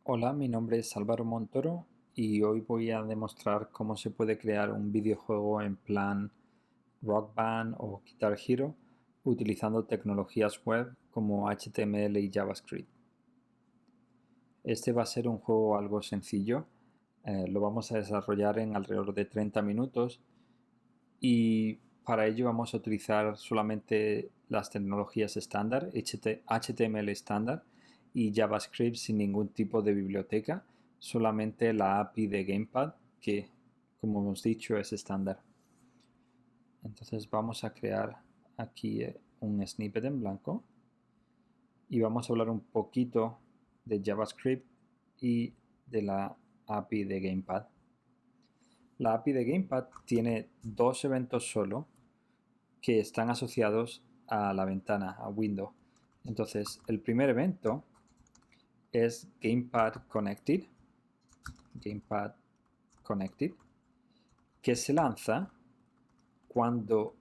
Hola, mi nombre es Álvaro Montoro y hoy voy a demostrar cómo se puede crear un videojuego en plan Rock Band o Guitar Hero utilizando tecnologías web como HTML y JavaScript. Este va a ser un juego algo sencillo, lo vamos a desarrollar en alrededor de 30 minutos y para ello vamos a utilizar solamente las tecnologías estándar, HTML estándar y JavaScript sin ningún tipo de biblioteca, solamente la API de Gamepad que, como hemos dicho, es estándar. Entonces vamos a crear aquí un snippet en blanco y vamos a hablar un poquito de JavaScript y de la API de Gamepad. La API de Gamepad tiene dos eventos solo que están asociados a la ventana, a Windows. Entonces, el primer evento es Gamepad Connected, que se lanza cuando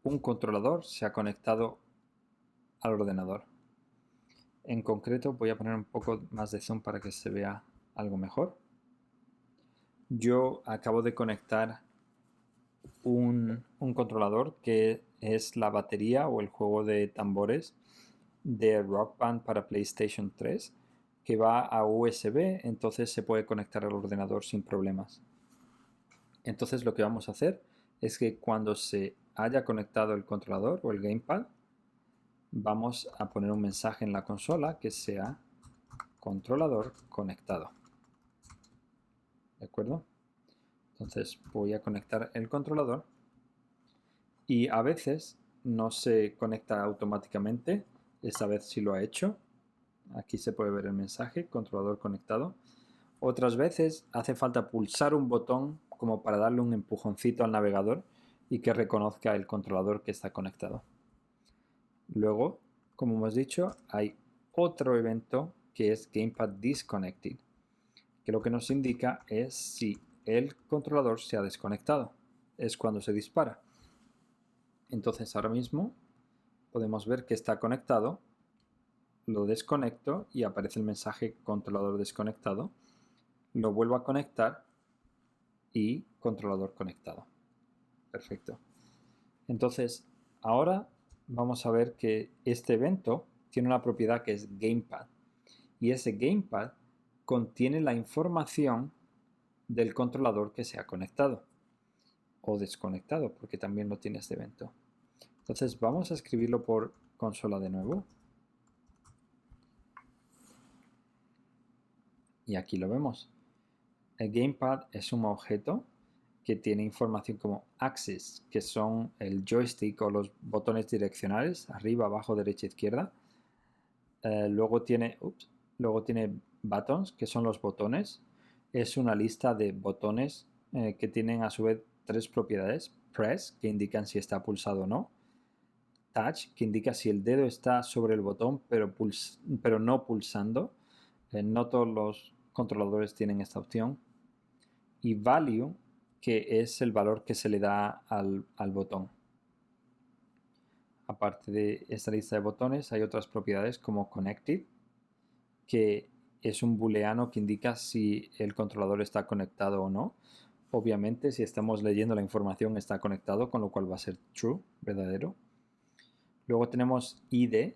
un controlador se ha conectado al ordenador. En concreto, voy a poner un poco más de zoom para que se vea algo mejor. Yo acabo de conectar un controlador que es la batería o el juego de tambores de Rock Band para PlayStation 3 que va a USB, entonces se puede conectar al ordenador sin problemas. Entonces lo que vamos a hacer es que cuando se haya conectado el controlador o el gamepad, vamos a poner un mensaje en la consola que sea controlador conectado. ¿De acuerdo? Entonces voy a conectar el controlador y a veces no se conecta automáticamente. Esta vez sí lo ha hecho. Aquí se puede ver el mensaje, controlador conectado. Otras veces hace falta pulsar un botón como para darle un empujoncito al navegador y que reconozca el controlador que está conectado. Luego, como hemos dicho, hay otro evento que es Gamepad Disconnected, que lo que nos indica es si el controlador se ha desconectado. Es cuando se dispara. Entonces ahora mismo podemos ver que está conectado, lo desconecto y aparece el mensaje controlador desconectado. Lo vuelvo a conectar y controlador conectado. Perfecto. Entonces, ahora vamos a ver que este evento tiene una propiedad que es Gamepad. Y ese Gamepad contiene la información del controlador que se ha conectado o desconectado, porque también lo tiene este evento. Entonces vamos a escribirlo por consola de nuevo. Y aquí lo vemos. El Gamepad es un objeto que tiene información como axes, que son el joystick o los botones direccionales, arriba, abajo, derecha, izquierda. Luego tiene buttons, que son los botones. Es una lista de botones que tienen a su vez tres propiedades. Press, que indican si está pulsado o no. Touch, que indica si el dedo está sobre el botón pero no pulsando. No todos los controladores tienen esta opción. Y value, que es el valor que se le da al botón. Aparte de esta lista de botones, hay otras propiedades como connected, que es un booleano que indica si el controlador está conectado o no. Obviamente, si estamos leyendo la información está conectado, con lo cual va a ser true, verdadero. Luego tenemos ID,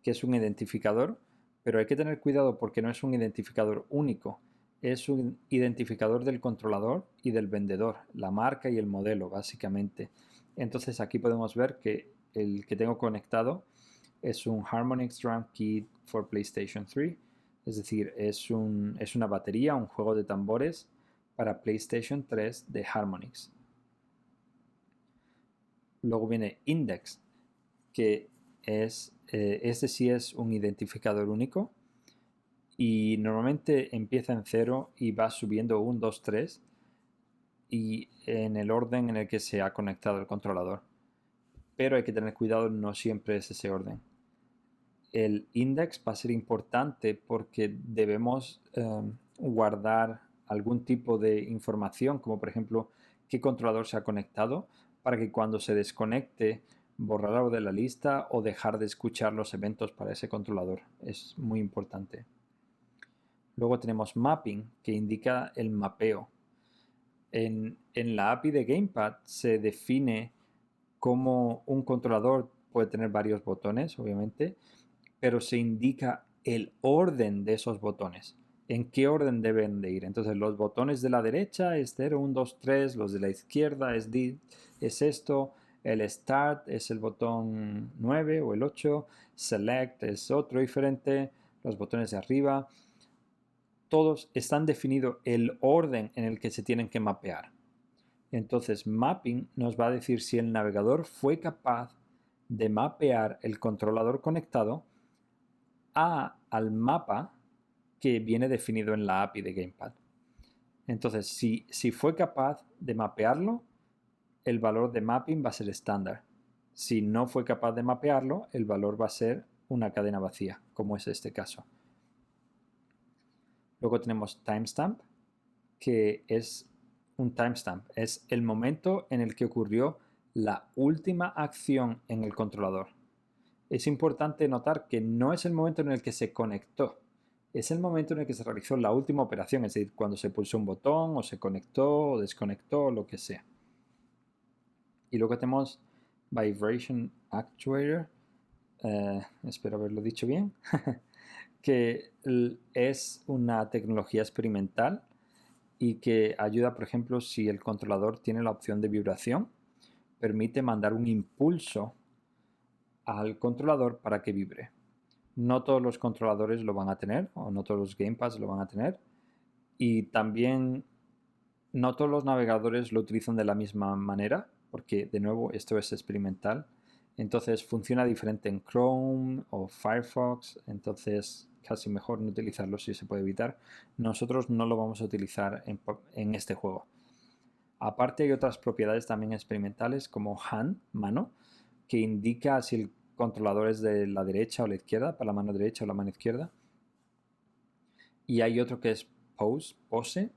que es un identificador, pero hay que tener cuidado porque no es un identificador único. Es un identificador del controlador y del vendedor, la marca y el modelo, básicamente. Entonces aquí podemos ver que el que tengo conectado es un Harmonix Drum Kit for PlayStation 3. Es decir, es una batería, un juego de tambores para PlayStation 3 de Harmonix. Luego viene Index, que este sí es un identificador único y normalmente empieza en 0 y va subiendo 1, 2, 3 y en el orden en el que se ha conectado el controlador. Pero hay que tener cuidado, no siempre es ese orden. El index va a ser importante porque debemos guardar algún tipo de información, como por ejemplo qué controlador se ha conectado, para que cuando se desconecte borrarlo de la lista o dejar de escuchar los eventos para ese controlador. Es muy importante. Luego tenemos mapping, que indica el mapeo. En la API de Gamepad se define cómo un controlador puede tener varios botones, obviamente, pero se indica el orden de esos botones, en qué orden deben de ir. Entonces los botones de la derecha es 0, 1, 2, 3, los de la izquierda es esto, el Start es el botón 9 o el 8, Select es otro diferente, los botones de arriba, todos están definido el orden en el que se tienen que mapear. Entonces mapping nos va a decir si el navegador fue capaz de mapear el controlador conectado al mapa que viene definido en la API de Gamepad. Entonces, si fue capaz de mapearlo, el valor de mapping va a ser estándar. Si no fue capaz de mapearlo, el valor va a ser una cadena vacía, como es este caso. Luego tenemos timestamp, que es un timestamp. Es el momento en el que ocurrió la última acción en el controlador. Es importante notar que no es el momento en el que se conectó, es el momento en el que se realizó la última operación, es decir, cuando se pulsó un botón o se conectó o desconectó, lo que sea. Y luego tenemos Vibration Actuator, espero haberlo dicho bien, que es una tecnología experimental y que ayuda, por ejemplo, si el controlador tiene la opción de vibración, permite mandar un impulso al controlador para que vibre. No todos los controladores lo van a tener, o no todos los gamepads lo van a tener, y también no todos los navegadores lo utilizan de la misma manera, porque de nuevo esto es experimental. Entonces funciona diferente en Chrome o Firefox, entonces casi mejor no utilizarlo si se puede evitar. Nosotros no lo vamos a utilizar en este juego. Aparte hay otras propiedades también experimentales como hand, mano, que indica si el controlador es de la derecha o la izquierda, para la mano derecha o la mano izquierda. Y hay otro que es pose,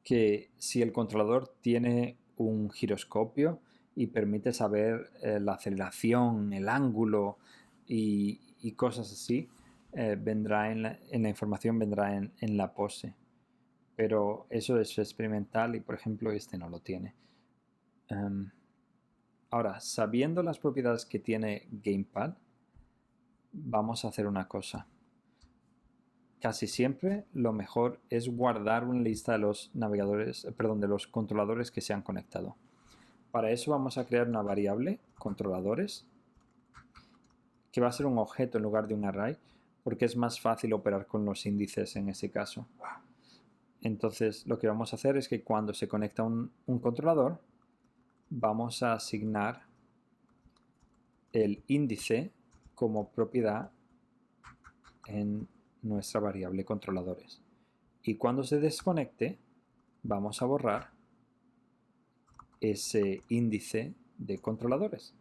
que si el controlador tiene un giroscopio y permite saber la aceleración, el ángulo y cosas así, vendrá en la información vendrá en la pose. Pero eso es experimental y por ejemplo este no lo tiene. Ahora, sabiendo las propiedades que tiene Gamepad, vamos a hacer una cosa. Casi siempre lo mejor es guardar una lista de los navegadores, perdón, de los controladores que se han conectado. Para eso vamos a crear una variable, controladores, que va a ser un objeto en lugar de un array, porque es más fácil operar con los índices en ese caso. Entonces lo que vamos a hacer es que cuando se conecta un controlador, vamos a asignar el índice como propiedad en nuestra variable controladores. Y cuando se desconecte, vamos a borrar ese índice de controladores.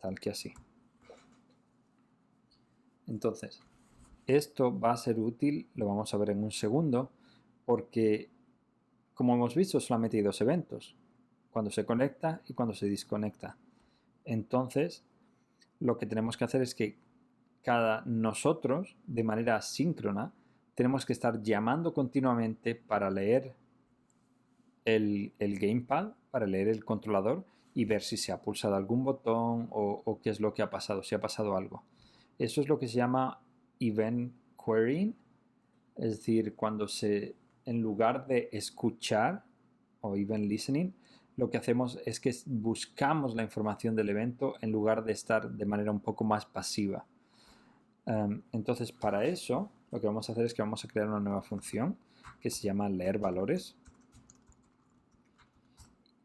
Tal que así. Entonces, esto va a ser útil, lo vamos a ver en un segundo, porque como hemos visto solamente hay dos eventos, cuando se conecta y cuando se desconecta. Entonces, lo que tenemos que hacer es que nosotros, de manera asíncrona, tenemos que estar llamando continuamente para leer el gamepad, para leer el controlador y ver si se ha pulsado algún botón o qué es lo que ha pasado, si ha pasado algo. Eso es lo que se llama event querying, es decir, cuando en lugar de escuchar o event listening, lo que hacemos es que buscamos la información del evento en lugar de estar de manera un poco más pasiva. Entonces, para eso, lo que vamos a hacer es que vamos a crear una nueva función que se llama leer valores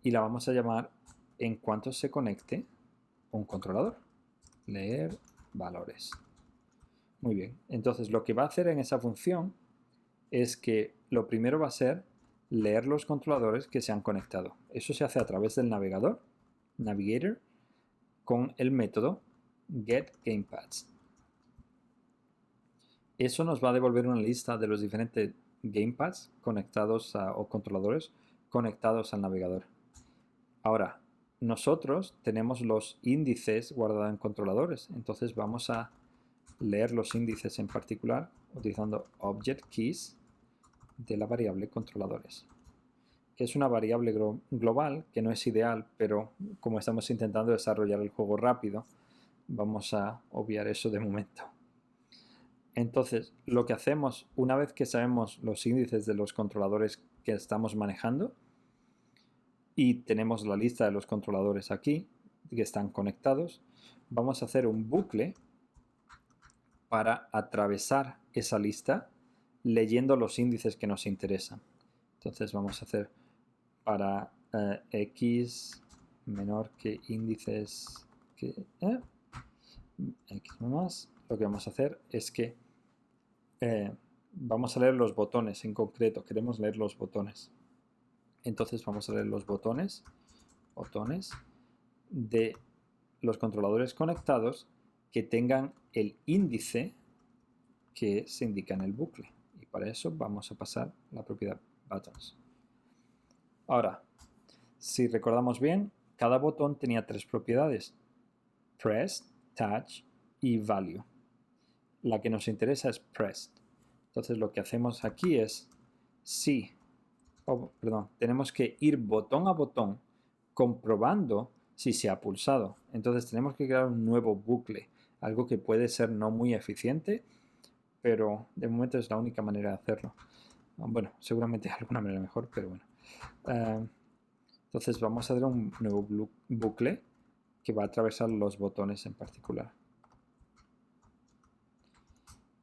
y la vamos a llamar en cuanto se conecte un controlador. Leer valores. Muy bien, entonces lo que va a hacer en esa función es que lo primero va a ser leer los controladores que se han conectado. Eso se hace a través del navegador, Navigator, con el método getGamepads. Eso nos va a devolver una lista de los diferentes gamepads conectados o controladores conectados al navegador. Ahora, nosotros tenemos los índices guardados en controladores, entonces vamos a leer los índices en particular utilizando object keys de la variable controladores, que es una variable global que no es ideal, pero como estamos intentando desarrollar el juego rápido, vamos a obviar eso de momento. Entonces, lo que hacemos una vez que sabemos los índices de los controladores que estamos manejando y tenemos la lista de los controladores aquí que están conectados, vamos a hacer un bucle para atravesar esa lista leyendo los índices que nos interesan. Entonces vamos a hacer para x menor que índices que x más, lo que vamos a hacer es que vamos a leer los botones en concreto, queremos leer los botones. Entonces vamos a leer los botones de los controladores conectados que tengan el índice que se indica en el bucle. Y para eso vamos a pasar la propiedad buttons. Ahora, si recordamos bien, cada botón tenía tres propiedades: pressed, touch y value. La que nos interesa es pressed. Entonces lo que hacemos aquí es tenemos que ir botón a botón comprobando si se ha pulsado. Entonces tenemos que crear un nuevo bucle, algo que puede ser no muy eficiente, pero de momento es la única manera de hacerlo. Bueno, seguramente hay alguna manera mejor, pero bueno. Entonces vamos a hacer un nuevo bucle que va a atravesar los botones en particular.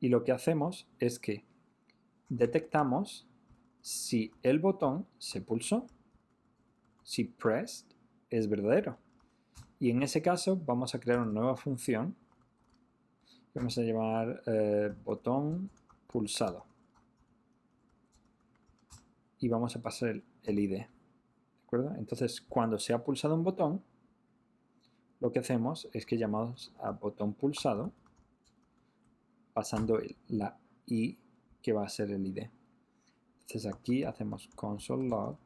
Y lo que hacemos es que detectamos si el botón se pulsó, si pressed es verdadero. Y en ese caso vamos a crear una nueva función que vamos a llamar botón pulsado. Y vamos a pasar el ID. ¿De acuerdo? Entonces, cuando se ha pulsado un botón, lo que hacemos es que llamamos a botón pulsado pasando la I que va a ser el ID. Entonces aquí hacemos console log.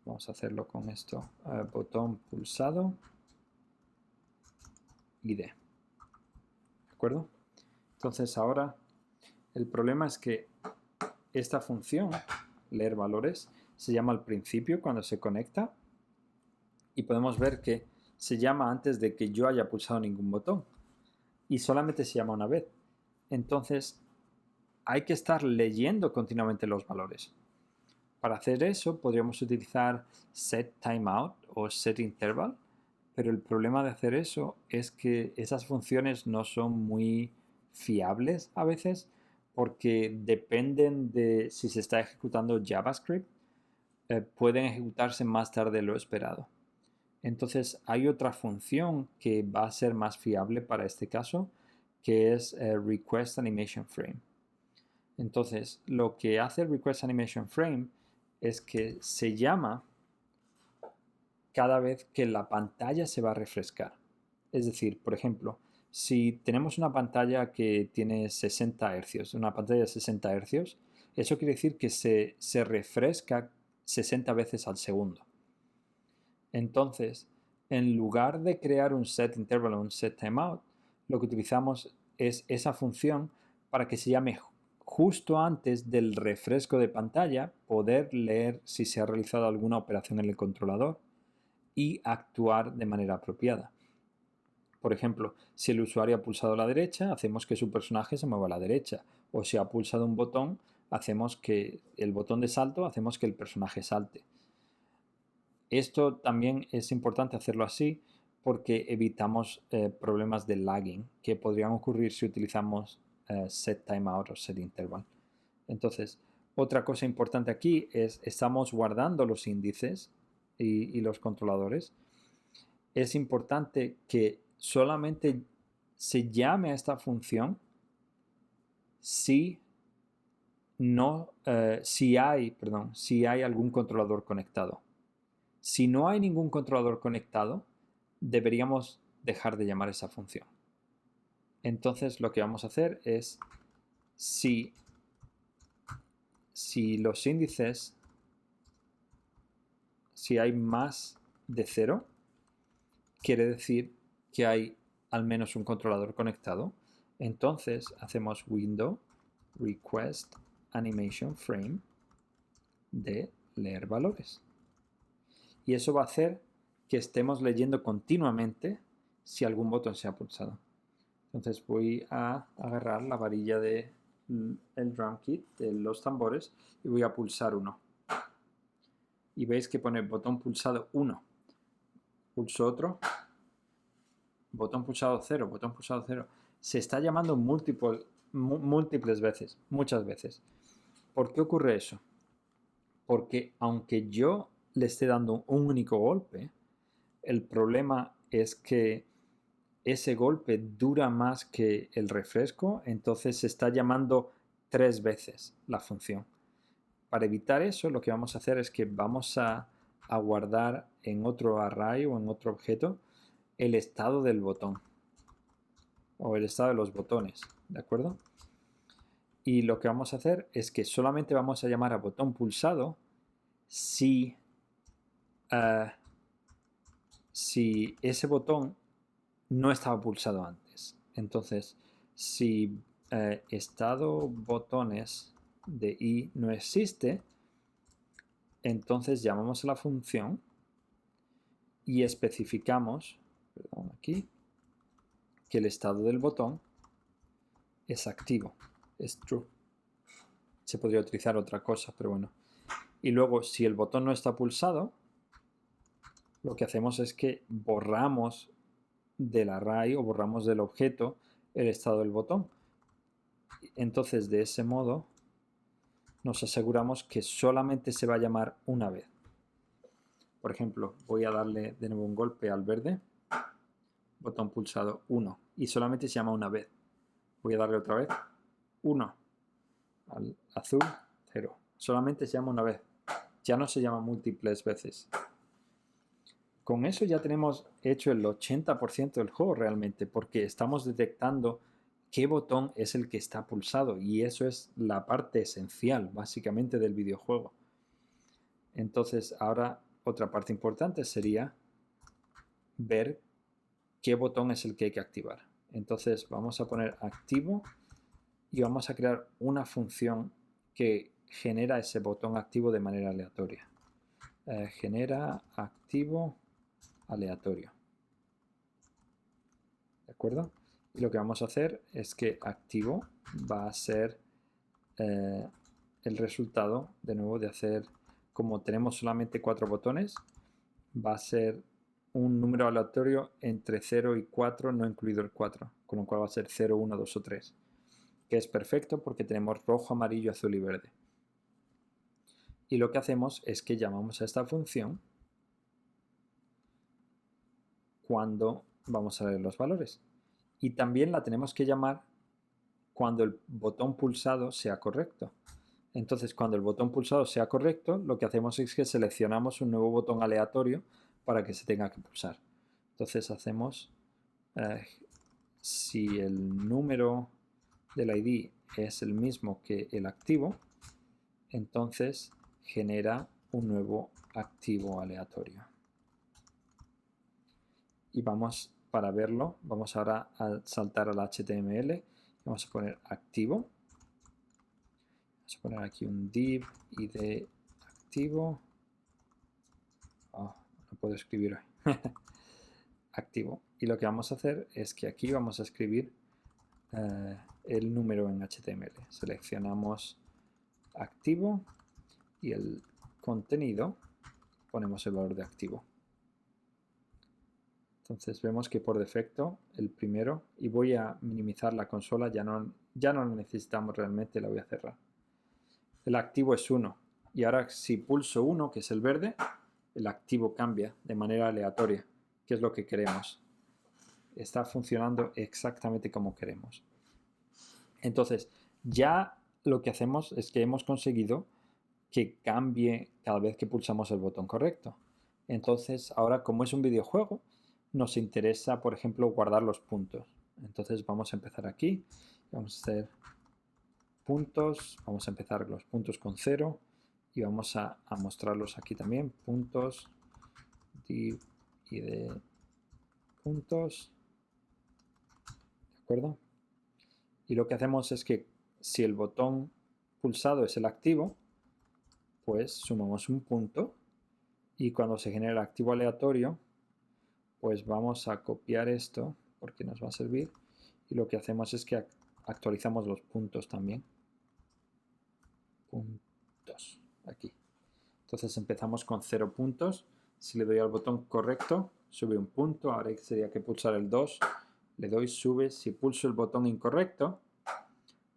Vamos a hacerlo con esto. Botón pulsado ID. ¿De acuerdo? Entonces ahora el problema es que esta función, leer valores, se llama al principio cuando se conecta y podemos ver que se llama antes de que yo haya pulsado ningún botón y solamente se llama una vez. Entonces hay que estar leyendo continuamente los valores. Para hacer eso podríamos utilizar setTimeout o setInterval, pero el problema de hacer eso es que esas funciones no son muy fiables a veces porque dependen de si se está ejecutando JavaScript, pueden ejecutarse más tarde de lo esperado. Entonces hay otra función que va a ser más fiable para este caso, que es requestAnimationFrame. Entonces lo que hace requestAnimationFrame es que se llama cada vez que la pantalla se va a refrescar. Es decir, por ejemplo, si tenemos una pantalla que tiene 60 Hz, una pantalla de 60 Hz, eso quiere decir que se refresca 60 veces al segundo. Entonces, en lugar de crear un setInterval o un setTimeout, lo que utilizamos es esa función para que se llame justo antes del refresco de pantalla, poder leer si se ha realizado alguna operación en el controlador y actuar de manera apropiada. Por ejemplo, si el usuario ha pulsado a la derecha, hacemos que su personaje se mueva a la derecha. O si ha pulsado un botón, hacemos que el botón de salto, hacemos que el personaje salte. Esto también es importante hacerlo así porque evitamos problemas de lagging que podrían ocurrir si utilizamos setTimeout o setInterval. Entonces, otra cosa importante aquí es estamos guardando los índices y los controladores. Es importante que solamente se llame a esta función si hay algún controlador conectado. Si no hay ningún controlador conectado, deberíamos dejar de llamar esa función. Entonces lo que vamos a hacer es si los índices, si hay más de 0, quiere decir que hay al menos un controlador conectado, entonces hacemos window request animation frame de leer valores. Y eso va a hacer que estemos leyendo continuamente si algún botón se ha pulsado. Entonces voy a agarrar la varilla del drum kit de los tambores y voy a pulsar 1. Y veis que pone botón pulsado 1. Pulso otro. Botón pulsado 0, botón pulsado 0. Se está llamando múltiples veces, muchas veces. ¿Por qué ocurre eso? Porque aunque yo le esté dando un único golpe, el problema es que ese golpe dura más que el refresco, entonces se está llamando 3 veces la función. Para evitar eso, lo que vamos a hacer es que vamos a guardar en otro array o en otro objeto el estado del botón o el estado de los botones, ¿de acuerdo? Y lo que vamos a hacer es que solamente vamos a llamar a botón pulsado si ese botón no estaba pulsado antes. Entonces, si estado botones de i no existe, entonces llamamos a la función y especificamos, perdón, aquí, que el estado del botón es activo, es true. Se podría utilizar otra cosa, pero bueno. Y luego, si el botón no está pulsado, lo que hacemos es que borramos del array o borramos del objeto el estado del botón. Entonces, de ese modo, nos aseguramos que solamente se va a llamar una vez. Por ejemplo, voy a darle de nuevo un golpe al verde, botón pulsado 1, y solamente se llama una vez. Voy a darle otra vez 1, al azul 0. Solamente se llama una vez, ya no se llama múltiples veces. Con eso ya tenemos hecho el 80% del juego realmente, porque estamos detectando qué botón es el que está pulsado, y eso es la parte esencial básicamente del videojuego. Entonces ahora otra parte importante sería ver qué botón es el que hay que activar. Entonces vamos a poner activo y vamos a crear una función que genera ese botón activo de manera aleatoria. Genera activo aleatorio. ¿De acuerdo? Y lo que vamos a hacer es que activo va a ser el resultado, de nuevo, de hacer, como tenemos solamente 4 botones, va a ser un número aleatorio entre 0 y 4, no incluido el 4, con lo cual va a ser 0, 1, 2 o 3, que es perfecto porque tenemos rojo, amarillo, azul y verde. Y lo que hacemos es que llamamos a esta función cuando vamos a leer los valores. Y también la tenemos que llamar cuando el botón pulsado sea correcto. Entonces, cuando el botón pulsado sea correcto, lo que hacemos es que seleccionamos un nuevo botón aleatorio para que se tenga que pulsar. Entonces hacemos, si el número del ID es el mismo que el activo, entonces genera un nuevo activo aleatorio. Y vamos, para verlo, vamos ahora a saltar al HTML. Vamos a poner activo. Vamos a poner aquí un div id activo. Oh, no puedo escribir hoy. Activo. Y lo que vamos a hacer es que aquí vamos a escribir el número en HTML. Seleccionamos activo y el contenido ponemos el valor de activo. Entonces vemos que por defecto el primero, y voy a minimizar la consola, ya no lo necesitamos realmente, la voy a cerrar. El activo es 1 y ahora si pulso 1, que es el verde, el activo cambia de manera aleatoria, que es lo que queremos. Está funcionando exactamente como queremos. Entonces ya lo que hacemos es que hemos conseguido que cambie cada vez que pulsamos el botón correcto. Entonces ahora, como es un videojuego, nos interesa, por ejemplo, guardar los puntos. Entonces vamos a empezar aquí, vamos a hacer puntos, vamos a empezar los puntos con 0 y vamos a mostrarlos aquí también, puntos, div id puntos, acuerdo? Y lo que hacemos es que si el botón pulsado es el activo, pues sumamos un punto y cuando se genera el activo aleatorio, pues vamos a copiar esto porque nos va a servir y lo que hacemos es que actualizamos los puntos también. Puntos, aquí. Entonces empezamos con 0 puntos. Si le doy al botón correcto, sube un punto. Ahora sería que pulsar el 2. Le doy, sube. Si pulso el botón incorrecto,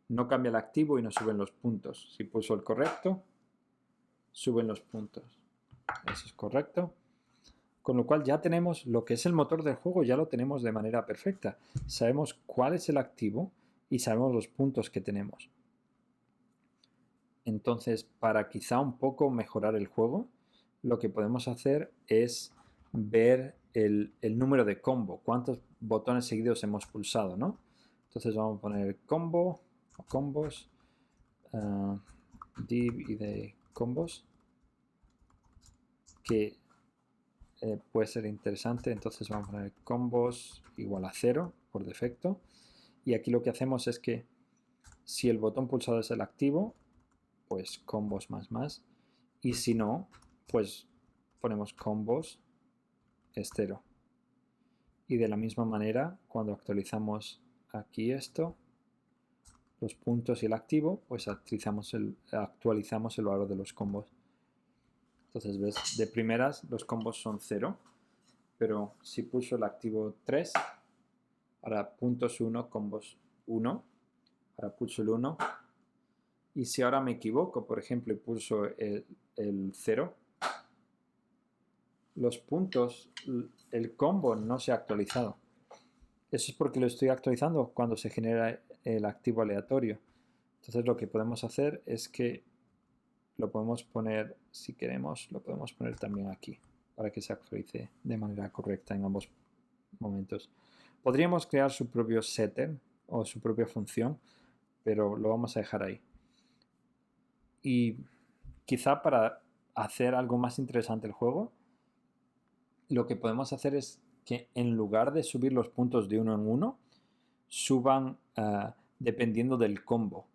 no cambia el activo y no suben los puntos. Si pulso el correcto, suben los puntos. Eso es correcto. Con lo cual ya tenemos lo que es el motor del juego, ya lo tenemos de manera perfecta. Sabemos cuál es el activo y sabemos los puntos que tenemos. Entonces, para quizá un poco mejorar el juego, lo que podemos hacer es ver el número de combo, cuántos botones seguidos hemos pulsado, ¿no? Entonces vamos a poner combo o combos, div y de combos, que puede ser interesante. Entonces vamos a poner combos igual a 0 por defecto. Y aquí lo que hacemos es que si el botón pulsado es el activo, pues combos más más. Y si no, pues ponemos combos es 0. Y de la misma manera, cuando actualizamos aquí esto, los puntos y el activo, pues actualizamos el valor de los combos. Entonces, ves, de primeras los combos son 0, pero si pulso el activo 3, ahora puntos 1, combos 1, ahora pulso el 1, y si ahora me equivoco, por ejemplo, y pulso el 0, los puntos, el combo no se ha actualizado. Eso es porque lo estoy actualizando cuando se genera el activo aleatorio. Entonces lo que podemos hacer es que lo podemos poner, si queremos, lo podemos poner también aquí, para que se actualice de manera correcta en ambos momentos. Podríamos crear su propio setter o su propia función, pero lo vamos a dejar ahí. Y quizá para hacer algo más interesante el juego, lo que podemos hacer es que en lugar de subir los puntos de uno en uno, suban dependiendo del combo.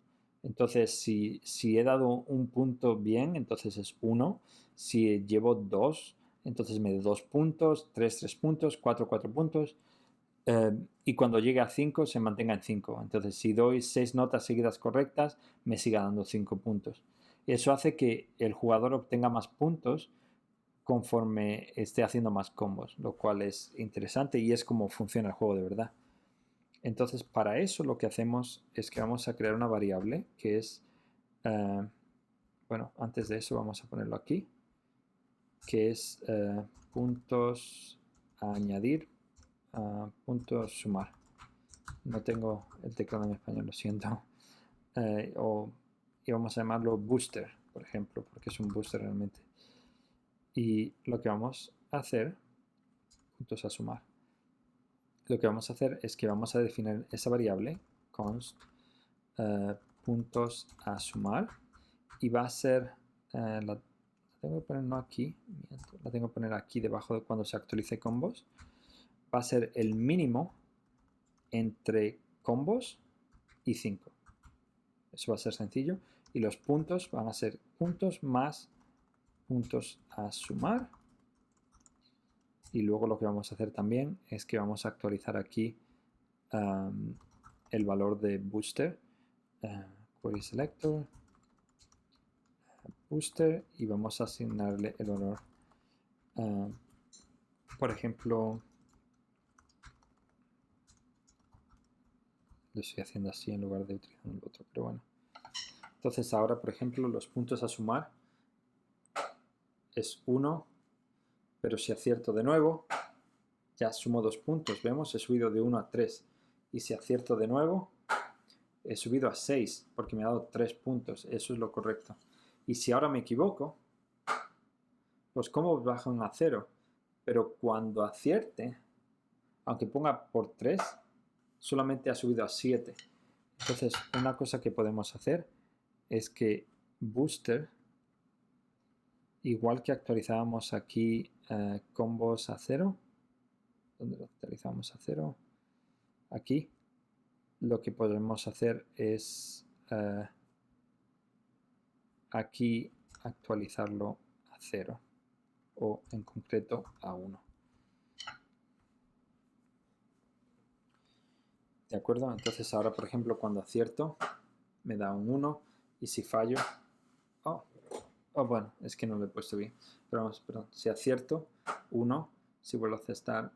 Entonces, si he dado un punto bien, entonces es 1. Si llevo 2, entonces me da 2 puntos, 3 puntos, 4 puntos. Y cuando llegue a 5, se mantenga en 5. Entonces, si doy 6 notas seguidas correctas, me siga dando 5 puntos. Eso hace que el jugador obtenga más puntos conforme esté haciendo más combos, lo cual es interesante y es como funciona el juego de verdad. Entonces, para eso lo que hacemos es que vamos a crear una variable que es, bueno, antes de eso vamos a ponerlo aquí, que es puntos a añadir, puntos sumar. No tengo el teclado en español, lo siento. Y vamos a llamarlo booster, por ejemplo, porque es un booster realmente. Y lo que vamos a hacer, puntos a sumar, lo que vamos a hacer es que vamos a definir esa variable const puntos a sumar y va a ser la tengo que poner no aquí, la tengo que poner aquí debajo de cuando se actualice combos. Va a ser el mínimo entre combos y 5. Eso va a ser sencillo. Y los puntos van a ser puntos más puntos a sumar. Y luego lo que vamos a hacer también es que vamos a actualizar aquí el valor de booster. Query selector. Booster. Y vamos a asignarle el valor. Por ejemplo, lo estoy haciendo así en lugar de utilizar el otro, pero bueno. Entonces ahora, por ejemplo, los puntos a sumar es 1, pero si acierto de nuevo, ya sumo 2 puntos. Vemos, he subido de 1 a 3. Y si acierto de nuevo, he subido a 6, porque me ha dado 3 puntos. Eso es lo correcto. Y si ahora me equivoco, los combos bajan a 0. Pero cuando acierte, aunque ponga por 3, solamente ha subido a 7. Entonces, una cosa que podemos hacer es que booster, igual que actualizábamos aquí combos a 0, ¿dónde lo actualizamos a 0? Aquí. lo que podemos hacer es aquí actualizarlo a 0 o en concreto a 1. ¿De acuerdo? Entonces ahora, por ejemplo, cuando acierto, me da un 1 y si fallo... Oh, bueno, es que no lo he puesto bien. Pero vamos, perdón. Si acierto, 1. Si vuelvo a acertar,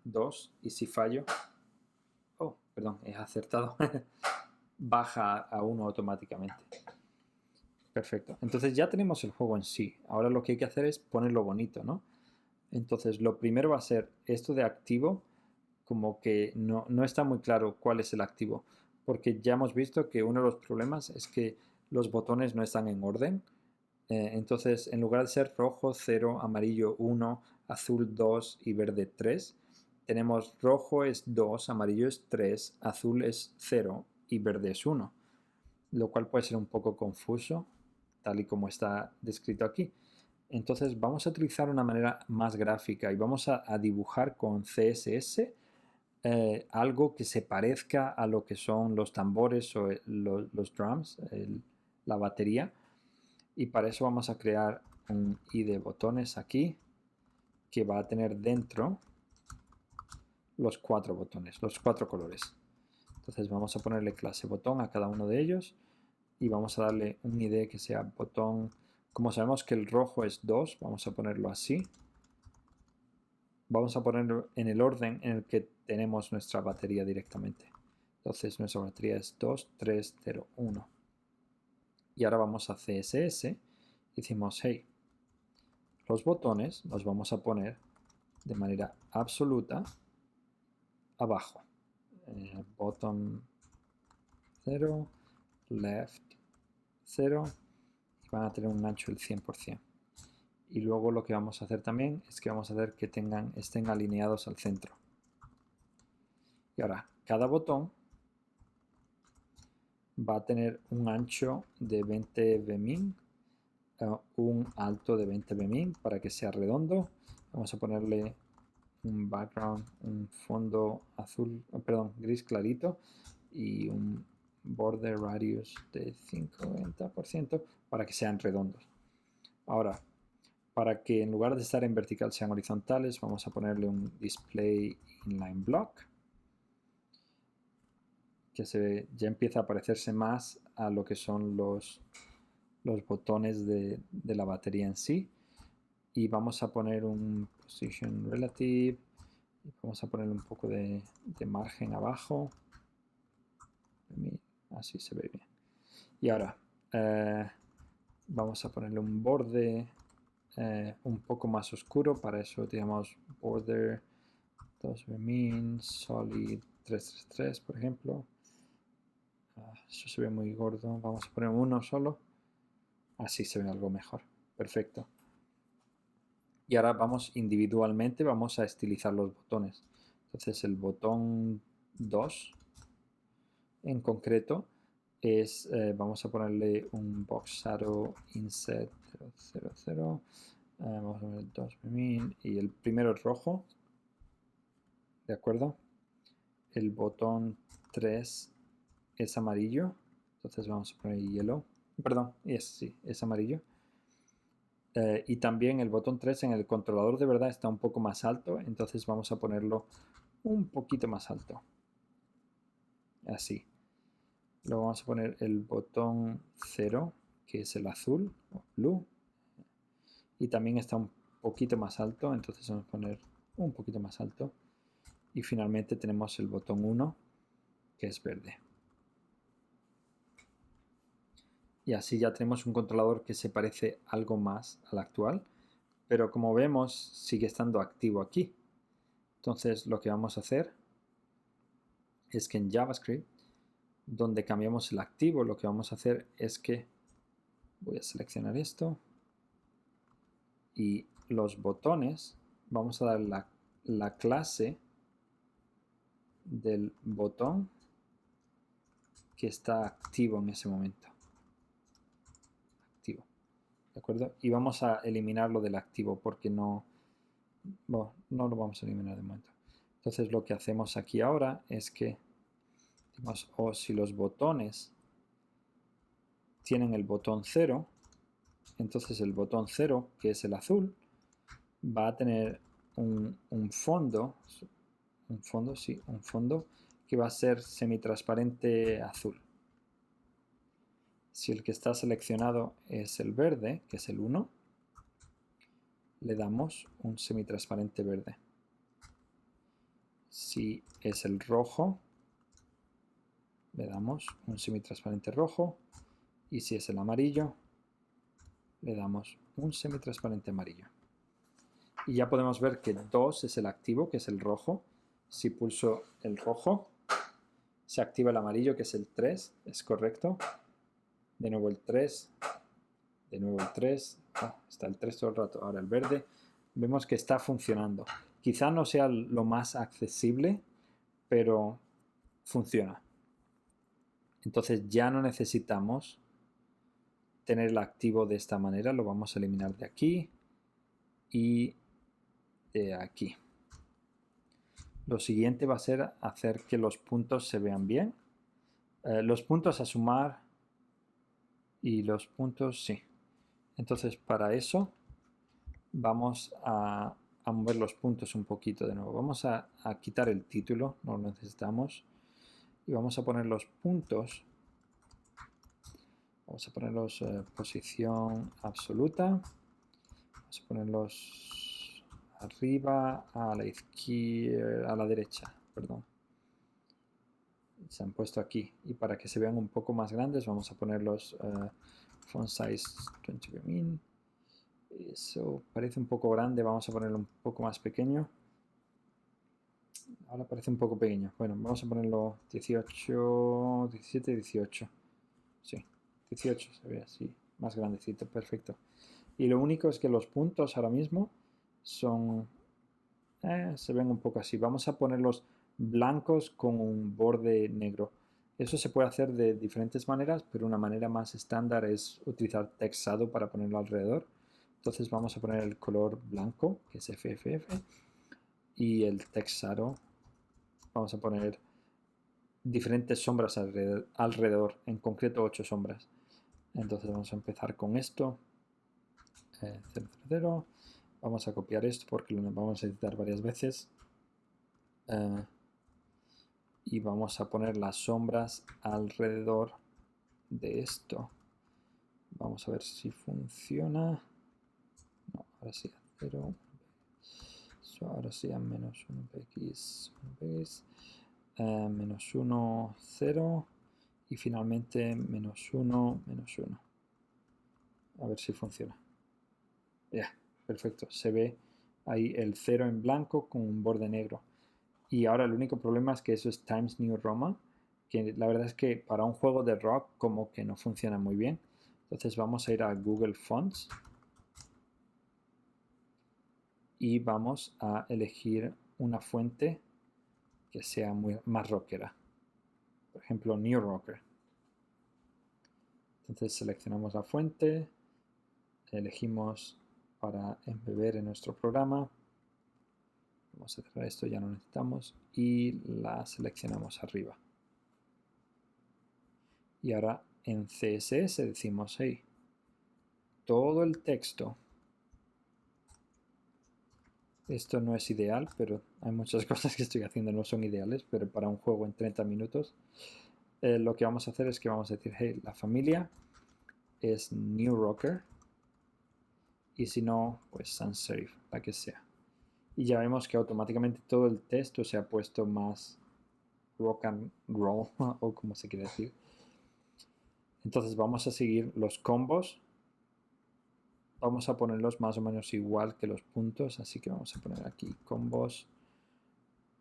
2. Y si fallo... Oh, perdón, he acertado. Baja a 1 automáticamente. Perfecto. Entonces ya tenemos el juego en sí. Ahora lo que hay que hacer es ponerlo bonito, ¿no? Entonces lo primero va a ser esto de activo, como que no está muy claro cuál es el activo, porque ya hemos visto que uno de los problemas es que los botones no están en orden. Entonces, en lugar de ser rojo 0, amarillo 1, azul 2 y verde 3, tenemos rojo es 2, amarillo es 3, azul es 0 y verde es 1, lo cual puede ser un poco confuso, tal y como está descrito aquí. Entonces vamos a utilizar una manera más gráfica y vamos a dibujar con CSS algo que se parezca a lo que son los tambores o los drums, la batería. Y para eso vamos a crear un ID botones aquí que va a tener dentro los 4 botones, los 4 colores. Entonces vamos a ponerle clase botón a cada uno de ellos y vamos a darle un ID que sea botón. Como sabemos que el rojo es 2, vamos a ponerlo así. Vamos a ponerlo en el orden en el que tenemos nuestra batería directamente. Entonces nuestra batería es 2, 3, 0, 1. Y ahora vamos a CSS y decimos, hey, los botones los vamos a poner de manera absoluta abajo. Bottom 0, left 0, y van a tener un ancho del 100%. Y luego lo que vamos a hacer también es que vamos a hacer que estén alineados al centro. Y ahora, cada botón va a tener un ancho de 20 vmin, un alto de 20 vmin para que sea redondo. Vamos a ponerle un background, un fondo azul, perdón, gris clarito y un border radius de 50% para que sean redondos. Ahora, para que en lugar de estar en vertical sean horizontales, vamos a ponerle un display inline block que ya empieza a parecerse más a lo que son los botones de la batería en sí. Y vamos a poner un position relative. Y vamos a ponerle un poco de margen abajo. Así se ve bien. Y ahora vamos a ponerle un borde un poco más oscuro. Para eso digamos border 2 min solid 333, por ejemplo. Eso se ve muy gordo. Vamos a poner uno solo. Así se ve algo mejor. Perfecto. Y ahora vamos individualmente, vamos a estilizar los botones. Entonces el botón 2 en concreto es, vamos a ponerle un box shadow inset 000. Vamos a poner 2 min y el primero es rojo. ¿De acuerdo? El botón 3 es amarillo. Entonces vamos a poner yellow. Perdón, sí, es amarillo. Y también el botón 3 en el controlador de verdad está un poco más alto, entonces vamos a ponerlo un poquito más alto. Así. Luego vamos a poner el botón 0, que es el azul, o blue. Y también está un poquito más alto, entonces vamos a poner un poquito más alto. Y finalmente tenemos el botón 1, que es verde. Y así ya tenemos un controlador que se parece algo más al actual, pero como vemos sigue estando activo aquí. Entonces lo que vamos a hacer es que en JavaScript, donde cambiamos el activo, lo que vamos a hacer es que voy a seleccionar esto y los botones, vamos a dar la clase del botón que está activo en ese momento. Activo. ¿De acuerdo? Y vamos a eliminarlo del activo porque no lo vamos a eliminar de momento. Entonces lo que hacemos aquí ahora es que O si los botones tienen el botón 0, entonces el botón 0, que es el azul, va a tener un fondo que va a ser semitransparente azul. Si el que está seleccionado es el verde, que es el 1, le damos un semitransparente verde. Si es el rojo, le damos un semitransparente rojo. Y si es el amarillo, le damos un semitransparente amarillo. Y ya podemos ver que 2 es el activo, que es el rojo. Si pulso el rojo, se activa el amarillo, que es el 3, es correcto. De nuevo el 3, de nuevo el 3, está el 3 todo el rato, ahora el verde. Vemos que está funcionando. Quizá no sea lo más accesible, pero funciona. Entonces ya no necesitamos tener el activo de esta manera, lo vamos a eliminar de aquí y de aquí. Lo siguiente va a ser hacer que los puntos se vean bien. Los puntos a sumar y los puntos, sí. Entonces para eso vamos a mover los puntos un poquito de nuevo. Vamos a quitar el título, no lo necesitamos. Y vamos a poner los puntos. Vamos a ponerlos posición absoluta. Vamos a ponerlos arriba, a la izquierda, a la derecha, perdón. Se han puesto aquí. Y para que se vean un poco más grandes, vamos a ponerlos font size 20 min. Eso parece un poco grande, vamos a ponerlo un poco más pequeño. Ahora parece un poco pequeño. Bueno, vamos a ponerlo 18, 17, 18. Sí, 18 se ve así, más grandecito, perfecto. Y lo único es que los puntos ahora mismo son... se ven un poco así. Vamos a ponerlos blancos con un borde negro. Eso se puede hacer de diferentes maneras, pero una manera más estándar es utilizar text shadow para ponerlo alrededor. Entonces vamos a poner el color blanco, que es FFF, y el text shadow. Vamos a poner diferentes sombras alrededor, en concreto 8 sombras. Entonces vamos a empezar con esto. 0, 0, 0. Vamos a copiar esto porque lo vamos a editar varias veces. Y vamos a poner las sombras alrededor de esto. Vamos a ver si funciona. No, ahora sí, 0. Ahora sí, a menos 1 px, menos 1, 0. Y finalmente menos 1, menos 1. A ver si funciona. Ya, perfecto. Se ve ahí el 0 en blanco con un borde negro. Y ahora el único problema es que eso es Times New Roman, que la verdad es que para un juego de rock como que no funciona muy bien. Entonces vamos a ir a Google Fonts y vamos a elegir una fuente que sea más rockera. Por ejemplo, New Rocker. Entonces seleccionamos la fuente, elegimos para embeber en nuestro programa. Vamos a cerrar esto, ya no necesitamos. Y la seleccionamos arriba. Y ahora en CSS decimos, hey, todo el texto. Esto no es ideal, pero hay muchas cosas que estoy haciendo no son ideales, pero para un juego en 30 minutos, lo que vamos a hacer es que vamos a decir, hey, la familia es New Rocker. Y si no, pues sans serif, la que sea. Y ya vemos que automáticamente todo el texto se ha puesto más rock and roll, o como se quiere decir. Entonces vamos a seguir los combos. Vamos a ponerlos más o menos igual que los puntos, así que vamos a poner aquí combos.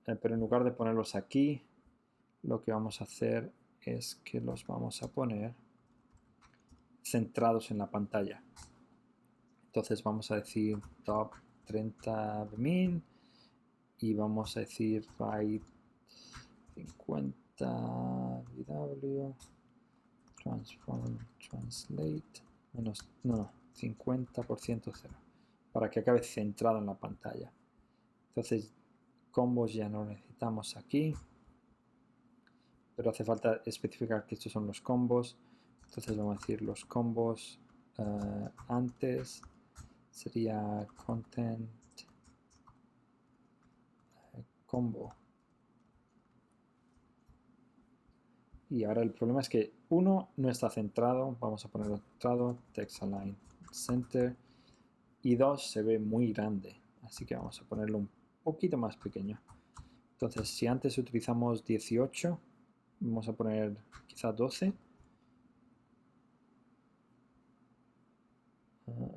Pero en lugar de ponerlos aquí, lo que vamos a hacer es que los vamos a poner centrados en la pantalla. Entonces vamos a decir top 30 min y vamos a decir right 50 VW transform translate menos no 50% 0 para que acabe centrado en la pantalla. Entonces combos ya no necesitamos aquí, pero hace falta especificar que estos son los combos. Entonces vamos a decir los combos antes sería content combo. Y ahora el problema es que uno no está centrado, vamos a ponerlo centrado, text align center, y 2 se ve muy grande, así que vamos a ponerlo un poquito más pequeño. Entonces, si antes utilizamos 18, vamos a poner quizá 12.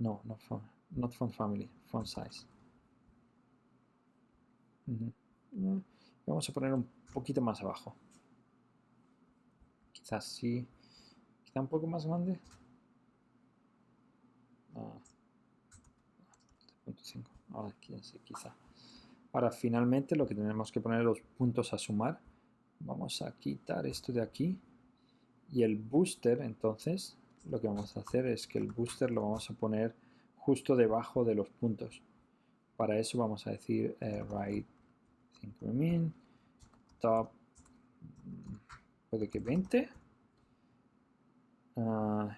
No, not font family, font size. Vamos a poner un poquito más abajo. Quizás sí. Quizá un poco más grande. 3.5. Aquí sí, quizá. Ahora, finalmente, lo que tenemos que poner los puntos a sumar. Vamos a quitar esto de aquí. Y el booster, entonces, lo que vamos a hacer es que el booster lo vamos a poner justo debajo de los puntos. Para eso vamos a decir right 5 min, top, puede que 20.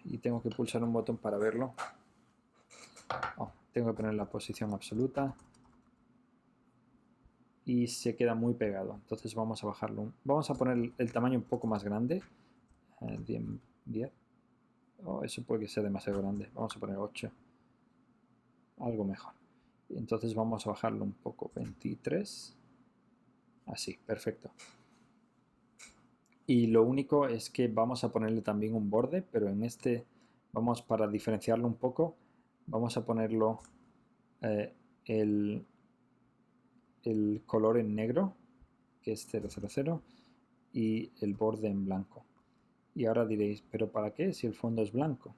Y tengo que pulsar un botón para verlo. Tengo que poner la posición absoluta. Y se queda muy pegado. Entonces vamos a bajarlo. Vamos a poner el tamaño un poco más grande. 10. Eso puede ser demasiado grande. Vamos a poner 8. Algo mejor. Entonces vamos a bajarlo un poco. 23. Así, perfecto. Y lo único es que vamos a ponerle también un borde, pero en este vamos, para diferenciarlo un poco, vamos a ponerlo el color en negro, que es 000, y el borde en blanco. Y ahora diréis, ¿pero para qué si el fondo es blanco?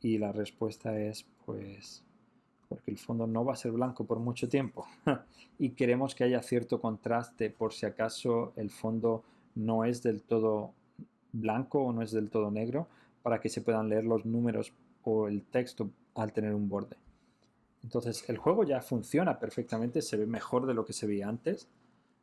Y la respuesta es, pues, porque el fondo no va a ser blanco por mucho tiempo. Y queremos que haya cierto contraste por si acaso el fondo no es del todo blanco o no es del todo negro, para que se puedan leer los números o el texto al tener un borde. Entonces el juego ya funciona perfectamente, se ve mejor de lo que se veía antes.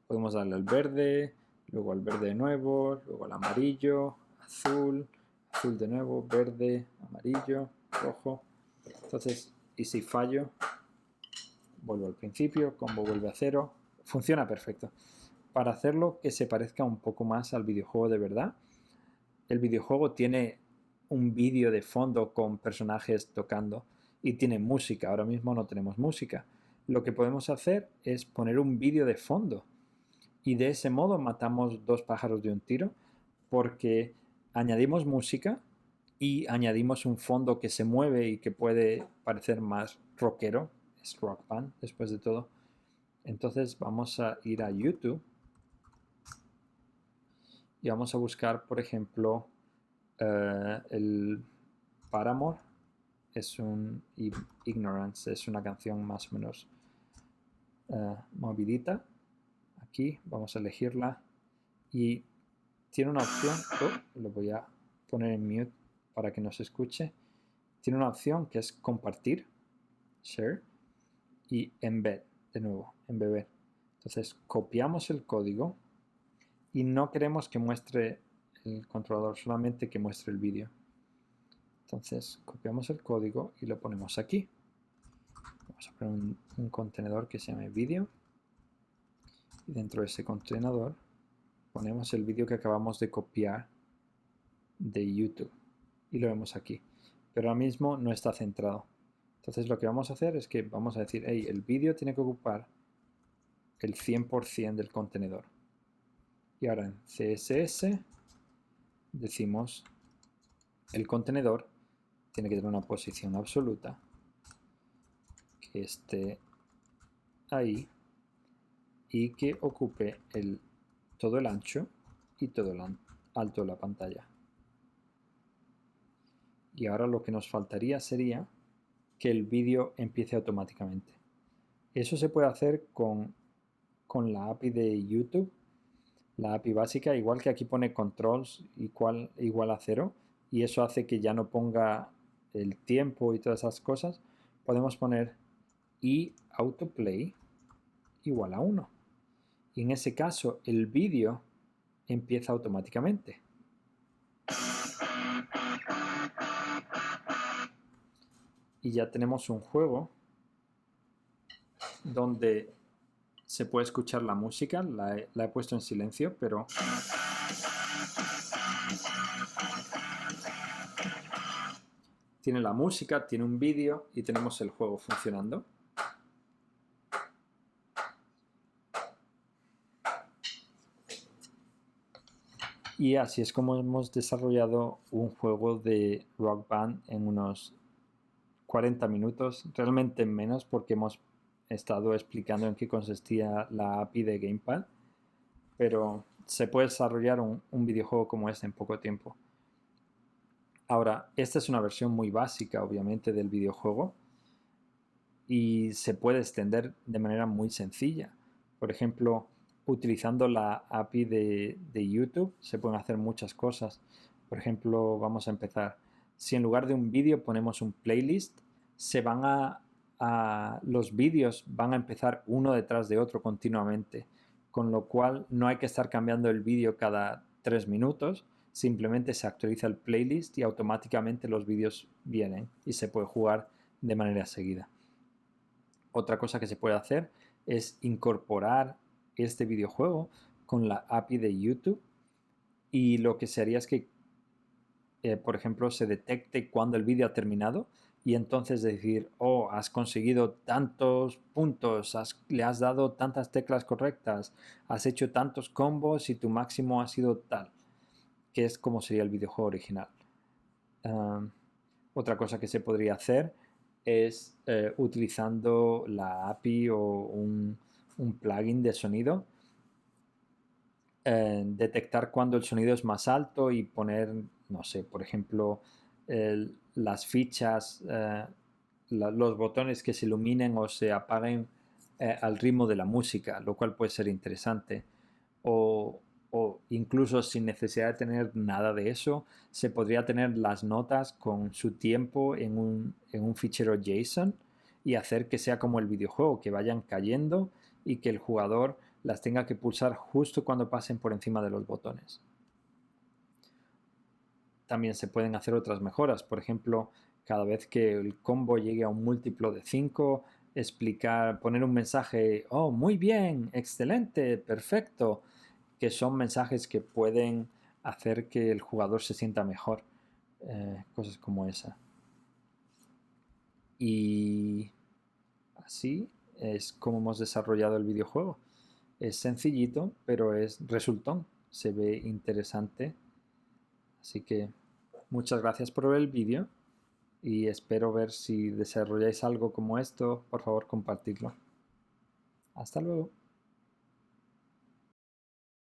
Podemos darle al verde, luego al verde de nuevo, luego al amarillo, azul, azul de nuevo, verde, amarillo, rojo. Entonces, y si fallo, vuelvo al principio, combo vuelve a 0. Funciona perfecto. Para hacerlo que se parezca un poco más al videojuego de verdad, el videojuego tiene un vídeo de fondo con personajes tocando y tiene música. Ahora mismo no tenemos música. Lo que podemos hacer es poner un vídeo de fondo y de ese modo matamos dos pájaros de un tiro, porque añadimos música y añadimos un fondo que se mueve y que puede parecer más rockero. Es Rock Band después de todo. Entonces vamos a ir a YouTube y vamos a buscar, por ejemplo, el Paramore. Es un Ignorance, es una canción más o menos movidita. Aquí vamos a elegirla y tiene una opción, lo voy a poner en mute para que no se escuche. Tiene una opción que es compartir, share, y embed, de nuevo, embeber. Entonces copiamos el código y no queremos que muestre el controlador, solamente que muestre el vídeo. Entonces copiamos el código y lo ponemos aquí. Vamos a poner un contenedor que se llame vídeo. Y dentro de ese contenedor ponemos el vídeo que acabamos de copiar de YouTube. Y lo vemos aquí. Pero ahora mismo no está centrado. Entonces lo que vamos a hacer es que vamos a decir, hey, el vídeo tiene que ocupar el 100% del contenedor. Y ahora en CSS decimos, el contenedor tiene que tener una posición absoluta que esté ahí y que ocupe todo el ancho y todo el alto de la pantalla. Y ahora lo que nos faltaría sería que el vídeo empiece automáticamente. Eso se puede hacer con la API de YouTube, la API básica, igual que aquí pone controls igual a 0, y eso hace que ya no ponga el tiempo y todas esas cosas. Podemos poner autoplay igual a 1. Y en ese caso el vídeo empieza automáticamente. Y ya tenemos un juego donde se puede escuchar la música, la he puesto en silencio, pero tiene la música, tiene un vídeo y tenemos el juego funcionando. Y así es como hemos desarrollado un juego de Rock Band en unos 40 minutos, realmente menos porque hemos estado explicando en qué consistía la API de Gamepad, pero se puede desarrollar un videojuego como este en poco tiempo. Ahora, esta es una versión muy básica, obviamente, del videojuego y se puede extender de manera muy sencilla. Por ejemplo, utilizando la API de YouTube se pueden hacer muchas cosas. Por ejemplo, vamos a empezar. Si en lugar de un vídeo ponemos un playlist, se van los vídeos van a empezar uno detrás de otro continuamente, con lo cual no hay que estar cambiando el vídeo cada 3 minutos, simplemente se actualiza el playlist y automáticamente los vídeos vienen y se puede jugar de manera seguida. Otra cosa que se puede hacer es incorporar este videojuego con la API de YouTube y lo que se haría es que, por ejemplo, se detecte cuando el vídeo ha terminado y entonces decir, oh, has conseguido tantos puntos, le has dado tantas teclas correctas, has hecho tantos combos y tu máximo ha sido tal, que es como sería el videojuego original. Otra cosa que se podría hacer es utilizando la API o un plugin de sonido, detectar cuando el sonido es más alto y poner, no sé, por ejemplo, las fichas, los botones que se iluminen o se apaguen al ritmo de la música, lo cual puede ser interesante. O incluso sin necesidad de tener nada de eso, se podría tener las notas con su tiempo en un fichero JSON y hacer que sea como el videojuego, que vayan cayendo y que el jugador las tenga que pulsar justo cuando pasen por encima de los botones. También se pueden hacer otras mejoras, por ejemplo, cada vez que el combo llegue a un múltiplo de 5, poner un mensaje, oh, muy bien, excelente, perfecto, que son mensajes que pueden hacer que el jugador se sienta mejor, cosas como esa. Y así es como hemos desarrollado el videojuego. Es sencillito, pero es resultón, se ve interesante. Así que muchas gracias por ver el vídeo y espero ver si desarrolláis algo como esto, por favor compartidlo. Hasta luego.